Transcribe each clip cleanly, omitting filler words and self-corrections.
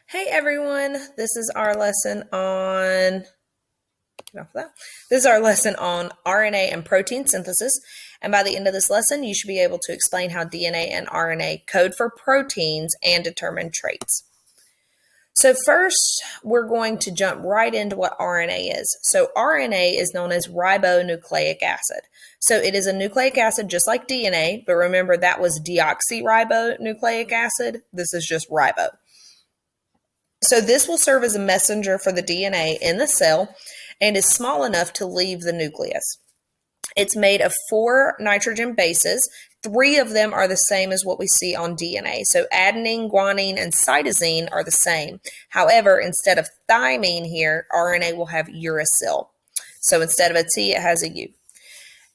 Hey everyone, this is our lesson on get off of that. This is our lesson on RNA and protein synthesis. And by the end of this lesson, you should be able to explain how DNA and RNA code for proteins and determine traits. So first, we're going to jump right into what RNA is. So RNA is known as ribonucleic acid. So it is a nucleic acid just like DNA, but remember that was deoxyribonucleic acid. This is just ribo. So this will serve as a messenger for the DNA in the cell and is small enough to leave the nucleus. It's made of 4 nitrogen bases. 3 of them are the same as what we see on DNA. So adenine, guanine, and cytosine are the same. However, instead of thymine here, RNA will have uracil. So instead of a T, it has a U.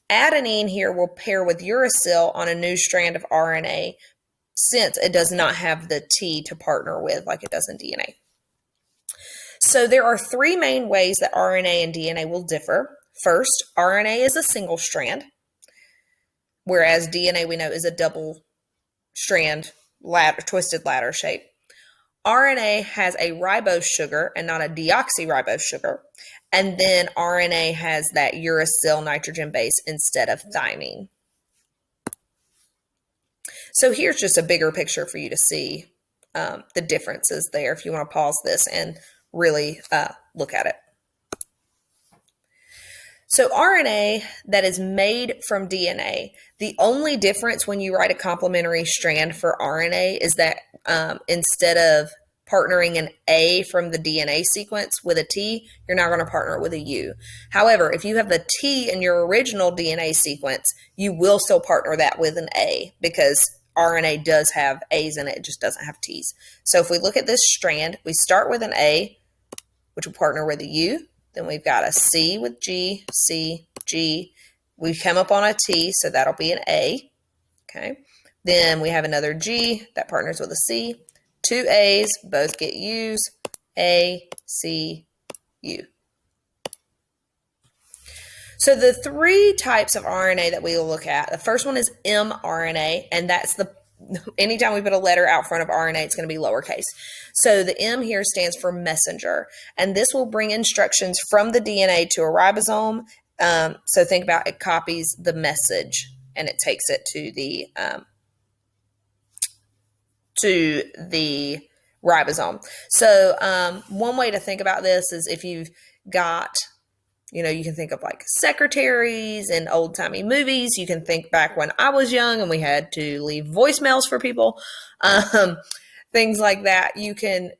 Adenine here will pair with uracil on a new strand of RNA since it does not have the T to partner with like it does in DNA. So there are 3 main ways that RNA and DNA will differ. First, RNA is a single strand, whereas DNA we know is a double strand twisted ladder shape. RNA has a ribose sugar and not a deoxyribose sugar. And then RNA has that uracil nitrogen base instead of thymine. So here's just a bigger picture for you to see the differences there if you want to pause this and really look at it. So RNA that is made from DNA, the only difference when you write a complementary strand for RNA is that instead of partnering an A from the DNA sequence with a T, you're now going to partner it with a U. However, if you have the T in your original DNA sequence, you will still partner that with an A because RNA does have A's in it, it just doesn't have T's. So if we look at this strand, we start with an A, which will partner with a U. Then we've got a C with G, C, G. We come up on a T, so that'll be an A. Okay. Then we have another G that partners with a C. 2 A's, both get U's. A, C, U. So the 3 types of RNA that we will look at, the first one is mRNA, and that's anytime we put a letter out front of RNA, it's going to be lowercase. So the M here stands for messenger, and this will bring instructions from the DNA to a ribosome. So think about it copies the message and it takes it to the ribosome. So one way to think about this is if you've got you can think of like secretaries in old-timey movies. You can think back when I was young and we had to leave voicemails for people. Things like that. You can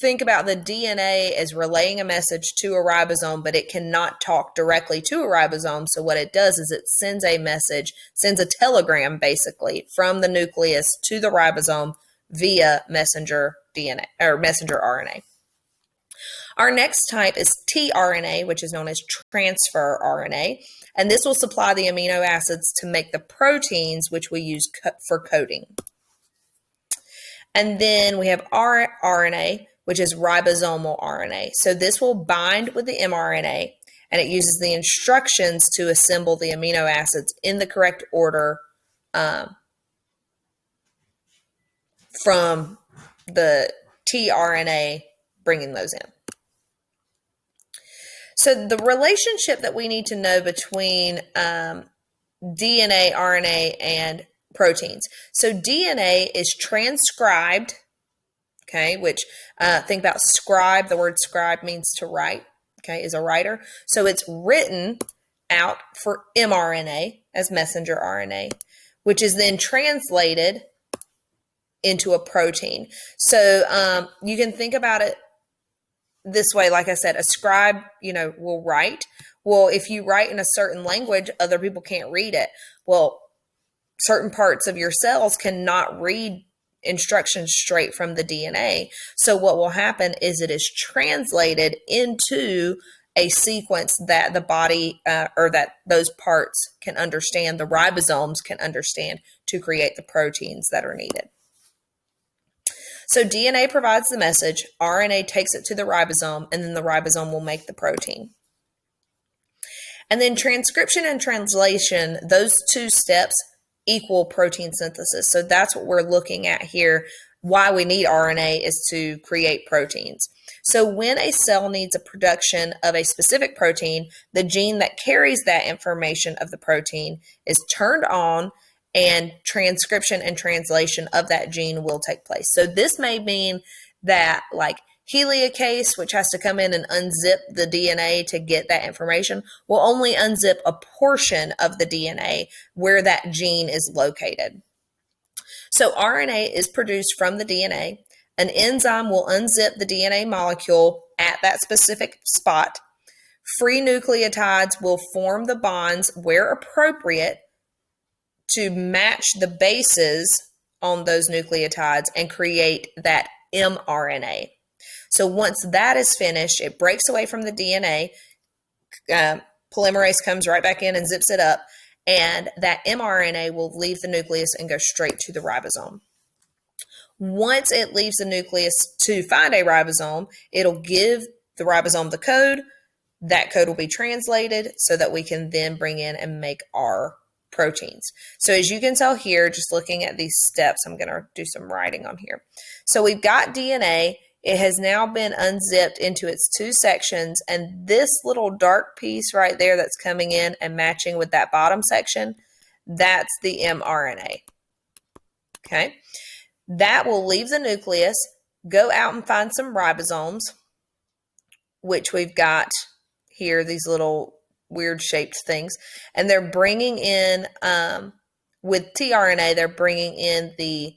think about the DNA as relaying a message to a ribosome, but it cannot talk directly to a ribosome. So what it does is it sends a message, sends a telegram basically from the nucleus to the ribosome via messenger DNA or messenger RNA. Our next type is tRNA, which is known as transfer RNA, and this will supply the amino acids to make the proteins, which we use for coding. And then we have rRNA, which is ribosomal RNA. So this will bind with the mRNA, and it uses the instructions to assemble the amino acids in the correct order from the tRNA bringing those in. So the relationship that we need to know between DNA, RNA, and proteins. So DNA is transcribed, okay, which think about scribe. The word scribe means to write, okay, is a writer. So it's written out for mRNA as messenger RNA, which is then translated into a protein. So you can think about it this way, like I said, a scribe, will write. Well, if you write in a certain language, other people can't read it. Well, certain parts of your cells cannot read instructions straight from the DNA. So what will happen is it is translated into a sequence that the body or that those parts can understand, the ribosomes can understand to create the proteins that are needed. So DNA provides the message, RNA takes it to the ribosome, and then the ribosome will make the protein. And then transcription and translation, those 2 steps equal protein synthesis. So that's what we're looking at here why we need RNA is to create proteins. So when a cell needs a production of a specific protein, the gene that carries that information of the protein is turned on, and transcription and translation of that gene will take place. So this may mean that like heliocase, which has to come in and unzip the DNA to get that information, will only unzip a portion of the DNA where that gene is located. So RNA is produced from the DNA. An enzyme will unzip the DNA molecule at that specific spot. Free nucleotides will form the bonds where appropriate to match the bases on those nucleotides and create that mRNA. So once that is finished, it breaks away from the DNA. Polymerase comes right back in and zips it up, and that mRNA will leave the nucleus and go straight to the ribosome. Once it leaves the nucleus to find a ribosome, it'll give the ribosome the code. That code will be translated so that we can then bring in and make our proteins. So as you can tell here, just looking at these steps, I'm going to do some writing on here. So we've got DNA. It has now been unzipped into its two sections, and this little dark piece right there that's coming in and matching with that bottom section, that's the mRNA. Okay. That will leave the nucleus, go out and find some ribosomes, which we've got here, these little weird shaped things. And they're bringing in, with tRNA, they're bringing in the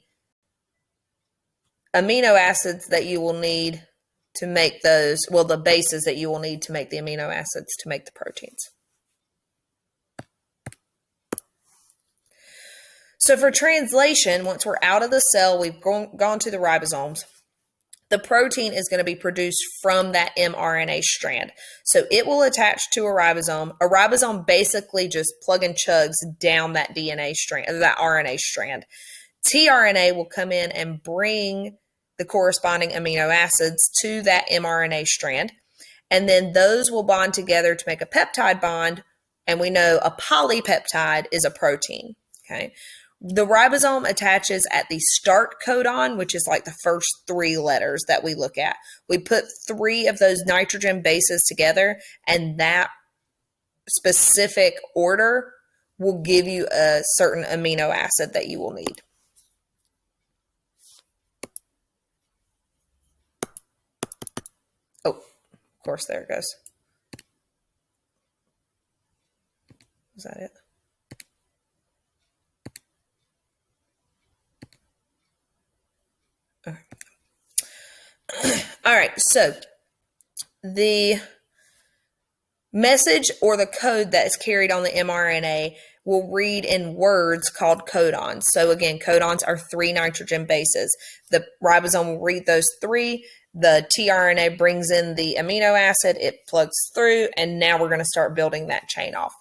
amino acids that you will need to make those, well, the bases that you will need to make the amino acids to make the proteins. So for translation, once we're out of the cell, we've gone to the ribosomes, the protein is going to be produced from that mRNA strand. So it will attach to a ribosome. A ribosome basically just plug and chugs down that DNA strand, that RNA strand. tRNA will come in and bring the corresponding amino acids to that mRNA strand. And then those will bond together to make a peptide bond. And we know a polypeptide is a protein. Okay. The ribosome attaches at the start codon, which is like the first three letters that we look at. We put three of those nitrogen bases together, and that specific order will give you a certain amino acid that you will need. Oh, of course, there it goes. Is that it? All right, so the message or the code that is carried on the mRNA will read in words called codons. So again, codons are three nitrogen bases. The ribosome will read those three. The tRNA brings in the amino acid, it plugs through, and now we're going to start building that chain off.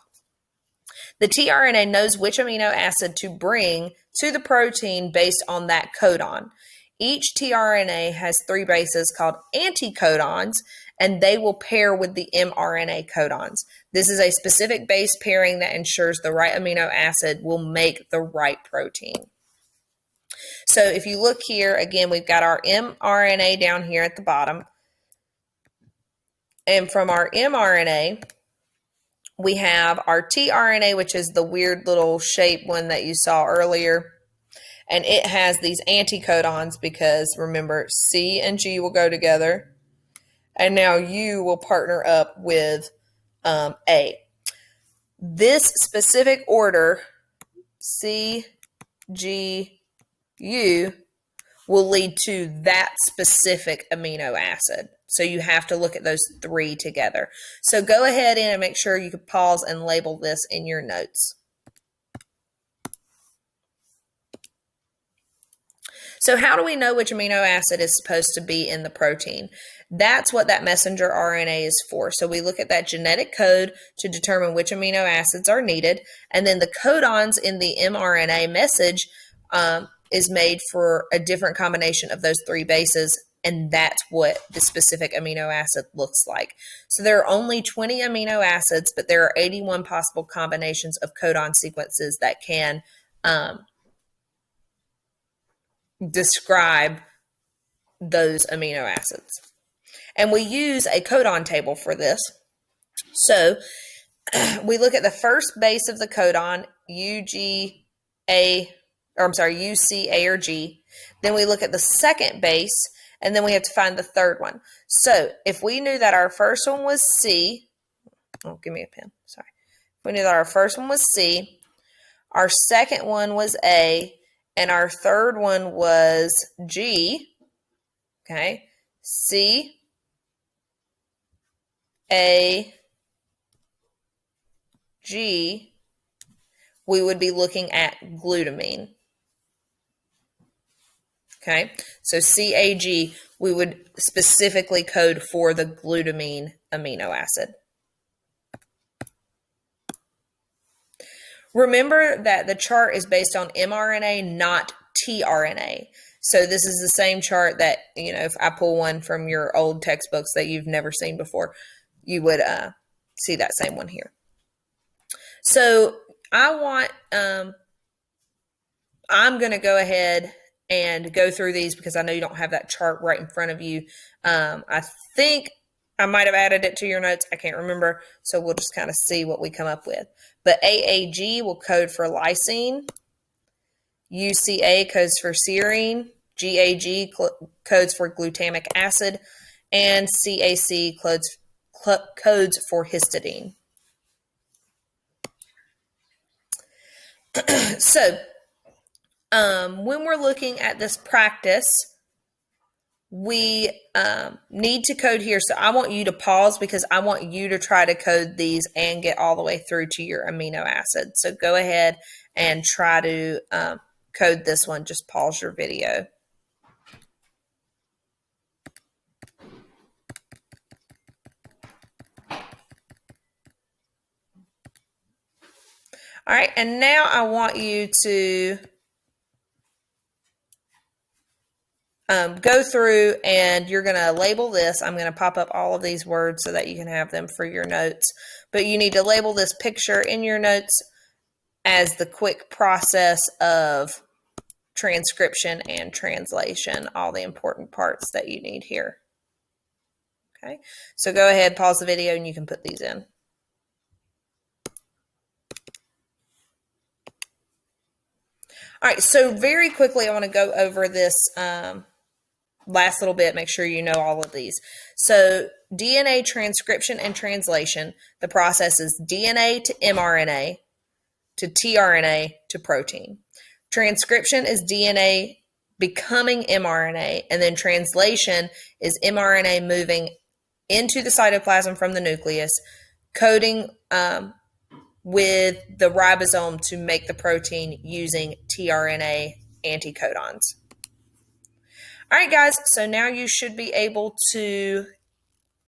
The tRNA knows which amino acid to bring to the protein based on that codon. Each tRNA has three bases called anticodons, and they will pair with the mRNA codons. This is a specific base pairing that ensures the right amino acid will make the right protein. So if you look here, again, we've got our mRNA down here at the bottom. And from our mRNA, we have our tRNA, which is the weird little shape one that you saw earlier. And it has these anticodons because, remember, C and G will go together. And now U will partner up with A. This specific order, C, G, U, will lead to that specific amino acid. So you have to look at those three together. So go ahead and make sure you can pause and label this in your notes. So how do we know which amino acid is supposed to be in the protein? That's what that messenger RNA is for. So we look at that genetic code to determine which amino acids are needed. And then the codons in the mRNA message is made for a different combination of those three bases. And that's what the specific amino acid looks like. So there are only 20 amino acids, but there are 81 possible combinations of codon sequences that can describe those amino acids. And we use a codon table for this. So we look at the first base of the codon, UCA or G. Then we look at the second base, and then we have to find the third one. So if we knew that our first one was C, give me a pen, sorry. If we knew that our first one was C, our second one was A, and our third one was G, okay, C, A, G, we would be looking at glutamine. Okay, so CAG, we would specifically code for the glutamine amino acid. Remember that the chart is based on mRNA, not tRNA. So this is the same chart that, if I pull one from your old textbooks that you've never seen before, you would see that same one here. So I'm going to go ahead and go through these because I know you don't have that chart right in front of you. I think I might have added it to your notes. I can't remember. So we'll just kind of see what we come up with. But AAG will code for lysine. UCA codes for serine. GAG codes for glutamic acid. And CAC codes for histidine. So when we're looking at this practice, we need to code here. So I want you to pause because I want you to try to code these and get all the way through to your amino acid. So go ahead and try to code this one. Just pause your video. All right, and now I want you to go through and you're going to label this. I'm going to pop up all of these words so that you can have them for your notes. But you need to label this picture in your notes as the quick process of transcription and translation, all the important parts that you need here. Okay, so go ahead, pause the video, and you can put these in. All right, so very quickly, I want to go over this last little bit, make sure you know all of these. So DNA transcription and translation, the process is DNA to mRNA to tRNA to protein. Transcription is DNA becoming mRNA, and then translation is mRNA moving into the cytoplasm from the nucleus, coding with the ribosome to make the protein using tRNA anticodons. All right, guys, so now you should be able to